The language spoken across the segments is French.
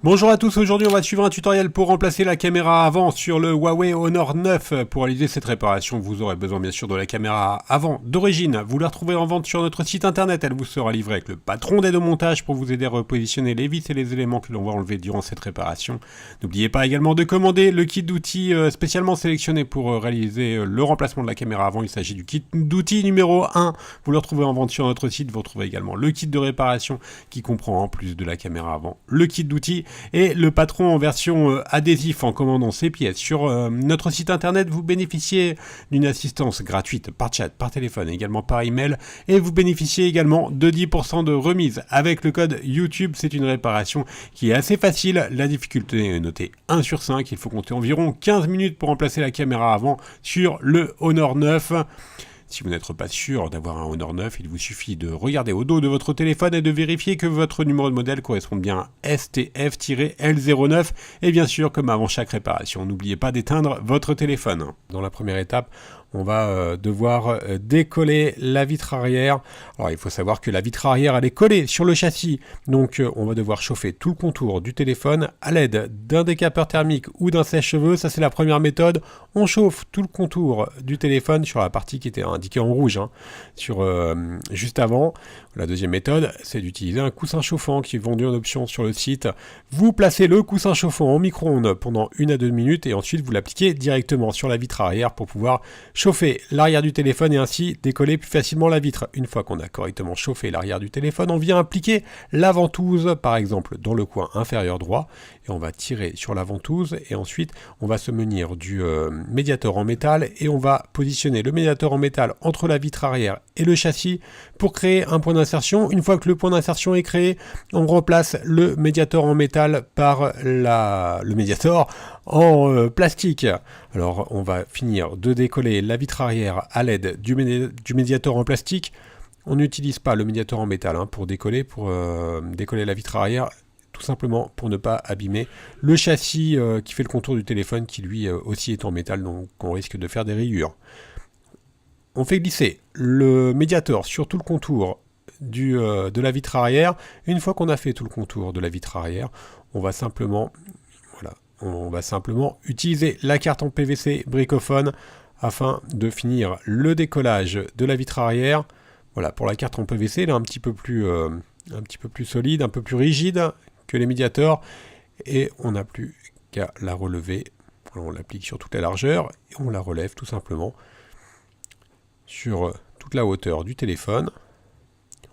Bonjour à tous, aujourd'hui on va suivre un tutoriel pour remplacer la caméra avant sur le Huawei Honor 9. Pour réaliser cette réparation, vous aurez besoin bien sûr de la caméra avant d'origine. Vous la retrouverez en vente sur notre site internet, elle vous sera livrée avec le patron d'aide au montage pour vous aider à repositionner les vis et les éléments que l'on va enlever durant cette réparation. N'oubliez pas également de commander le kit d'outils spécialement sélectionné pour réaliser le remplacement de la caméra avant. Il s'agit du kit d'outils numéro 1, vous le retrouvez en vente sur notre site. Vous retrouvez également le kit de réparation qui comprend en plus de la caméra avant le kit d'outils et le patron en version adhésif en commandant ces pièces. Sur notre site internet, vous bénéficiez d'une assistance gratuite par chat, par téléphone, également par email, et vous bénéficiez également de 10% de remise avec le code YouTube. C'est une réparation qui est assez facile, la difficulté est notée 1 sur 5, il faut compter environ 15 minutes pour remplacer la caméra avant sur le Honor 9. Si vous n'êtes pas sûr d'avoir un Honor 9, il vous suffit de regarder au dos de votre téléphone et de vérifier que votre numéro de modèle correspond bien à STF-L09. Et bien sûr, comme avant chaque réparation, n'oubliez pas d'éteindre votre téléphone. Dans la première étape, on va devoir décoller la vitre arrière. Alors il faut savoir que la vitre arrière elle est collée sur le châssis, donc on va devoir chauffer tout le contour du téléphone à l'aide d'un décapeur thermique ou d'un sèche-cheveux. Ça c'est la première méthode. On chauffe tout le contour du téléphone sur la partie qui était indiquée en rouge, juste avant. La deuxième méthode, c'est d'utiliser un coussin chauffant qui est vendu en option sur le site. Vous placez le coussin chauffant en micro-ondes pendant 1 à 2 minutes et ensuite vous l'appliquez directement sur la vitre arrière pour pouvoir chauffer l'arrière du téléphone et ainsi décoller plus facilement la vitre. Une fois qu'on a correctement chauffé l'arrière du téléphone, on vient appliquer la ventouse, par exemple dans le coin inférieur droit, et on va tirer sur la ventouse et ensuite on va se munir du médiator en métal et on va positionner le médiator en métal entre la vitre arrière et le châssis pour créer un point d'insertion. Une fois que le point d'insertion est créé, on remplace le médiator en métal par le médiator en plastique. Alors on va finir de décoller la vitre arrière à l'aide du médiator en plastique. On n'utilise pas le médiator en métal pour décoller la vitre arrière, tout simplement pour ne pas abîmer le châssis qui fait le contour du téléphone qui lui aussi est en métal, donc on risque de faire des rayures. On fait glisser le médiator sur tout le contour de la vitre arrière. Une fois qu'on a fait tout le contour de la vitre arrière, on va simplement utiliser la carte en PVC bricophone afin de finir le décollage de la vitre arrière. Voilà, pour la carte en PVC, elle est un petit peu plus solide, un peu plus rigide que les médiators, et on n'a plus qu'à la relever. Alors, on l'applique sur toute la largeur et on la relève tout simplement sur toute la hauteur du téléphone.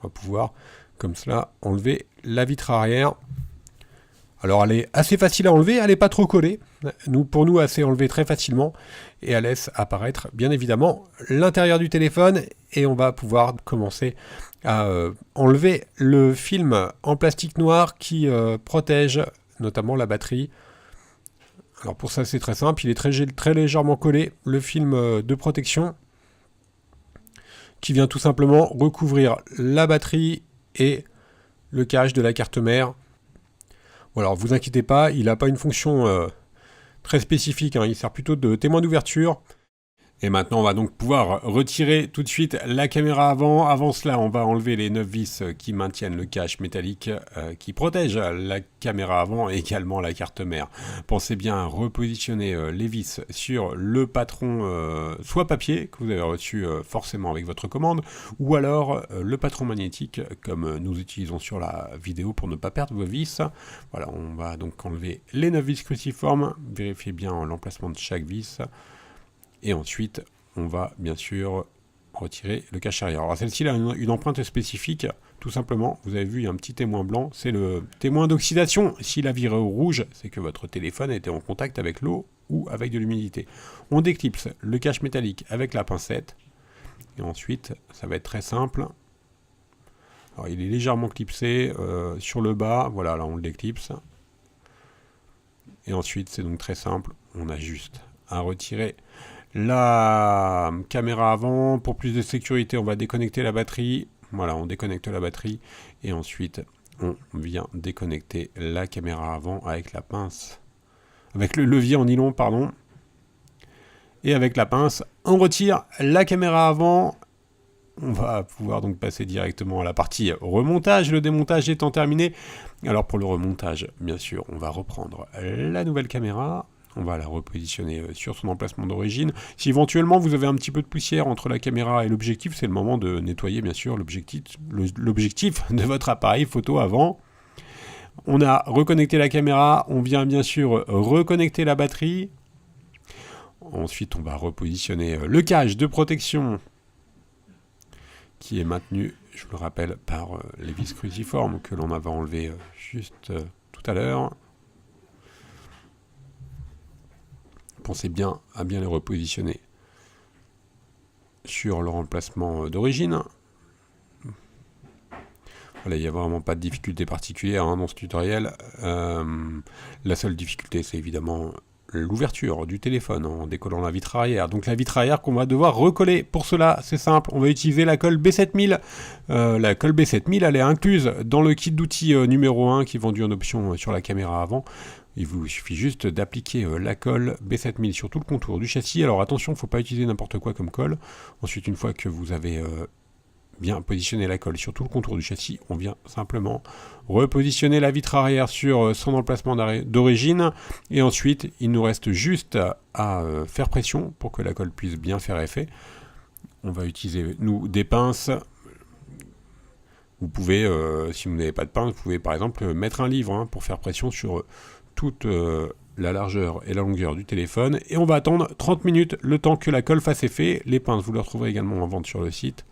On va pouvoir, comme cela, enlever la vitre arrière. Alors elle est assez facile à enlever, elle n'est pas trop collée. Pour nous, elle s'est enlevée très facilement et elle laisse apparaître bien évidemment l'intérieur du téléphone et on va pouvoir commencer à enlever le film en plastique noir qui protège notamment la batterie. Alors pour ça c'est très simple, il est très légèrement collé, le film de protection qui vient tout simplement recouvrir la batterie et le cache de la carte mère. Alors vous inquiétez pas, il n'a pas une fonction très spécifique, il sert plutôt de témoin d'ouverture. Et maintenant on va donc pouvoir retirer tout de suite la caméra avant. Avant cela on va enlever les 9 vis qui maintiennent le cache métallique qui protège la caméra avant et également la carte mère. Pensez bien à repositionner les vis sur le patron soit papier que vous avez reçu forcément avec votre commande ou alors le patron magnétique comme nous utilisons sur la vidéo pour ne pas perdre vos vis. Voilà, on va donc enlever les 9 vis cruciformes, vérifiez bien l'emplacement de chaque vis. Et ensuite, on va bien sûr retirer le cache arrière. Alors celle-ci a une empreinte spécifique, tout simplement. Vous avez vu, il y a un petit témoin blanc, c'est le témoin d'oxydation. S'il a viré au rouge, c'est que votre téléphone a été en contact avec l'eau ou avec de l'humidité. On déclipse le cache métallique avec la pincette. Et ensuite, ça va être très simple. Alors il est légèrement clipsé sur le bas. Voilà, là on le déclipse. Et ensuite, c'est donc très simple. On a juste à retirer la caméra avant. Pour plus de sécurité, on va déconnecter la batterie. Voilà, on déconnecte la batterie et ensuite on vient déconnecter la caméra avant avec la pince, avec le levier en nylon, pardon. Et avec la pince, on retire la caméra avant on va pouvoir donc passer directement à la partie remontage, le démontage étant terminé. Alors pour le remontage, bien sûr, on va reprendre la nouvelle caméra, on va la repositionner sur son emplacement d'origine. Si éventuellement vous avez un petit peu de poussière entre la caméra et l'objectif, c'est le moment de nettoyer bien sûr l'objectif de votre appareil photo avant. On a reconnecté la caméra, on vient bien sûr reconnecter la batterie. Ensuite, on va repositionner le cache de protection qui est maintenu, je vous le rappelle, par les vis cruciformes que l'on avait enlevé juste tout à l'heure. Pensez bien à bien les repositionner sur leur emplacement d'origine. Voilà, il n'y a vraiment pas de difficulté particulière dans ce tutoriel. La seule difficulté, c'est évidemment l'ouverture du téléphone en décollant la vitre arrière. Donc la vitre arrière qu'on va devoir recoller. Pour cela, c'est simple, on va utiliser la colle B7000. La colle B7000, elle est incluse dans le kit d'outils numéro 1 qui est vendu en option sur la caméra avant. Il vous suffit juste d'appliquer la colle B7000 sur tout le contour du châssis. Alors attention, il ne faut pas utiliser n'importe quoi comme colle. Ensuite, une fois que vous avez bien positionner la colle sur tout le contour du châssis, on vient simplement repositionner la vitre arrière sur son emplacement d'origine et ensuite il nous reste juste à faire pression pour que la colle puisse bien faire effet. On va utiliser nous des pinces. Vous pouvez, si vous n'avez pas de pince, vous pouvez par exemple mettre un livre pour faire pression sur toute la largeur et la longueur du téléphone et on va attendre 30 minutes le temps que la colle fasse effet. Les pinces vous les retrouverez également en vente sur le site.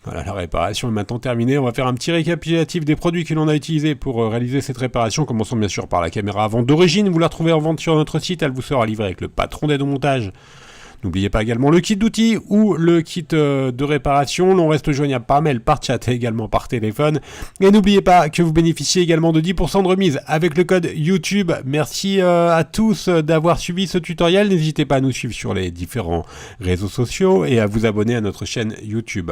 Voilà, la réparation est maintenant terminée. On va faire un petit récapitulatif des produits que l'on a utilisés pour réaliser cette réparation. Commençons bien sûr par la caméra avant d'origine. Vous la retrouvez en vente sur notre site. Elle vous sera livrée avec le patron d'aide au montage. N'oubliez pas également le kit d'outils ou le kit de réparation. L'on reste joignable par mail, par chat et également par téléphone. Et n'oubliez pas que vous bénéficiez également de 10% de remise avec le code YouTube. Merci à tous d'avoir suivi ce tutoriel. N'hésitez pas à nous suivre sur les différents réseaux sociaux et à vous abonner à notre chaîne YouTube.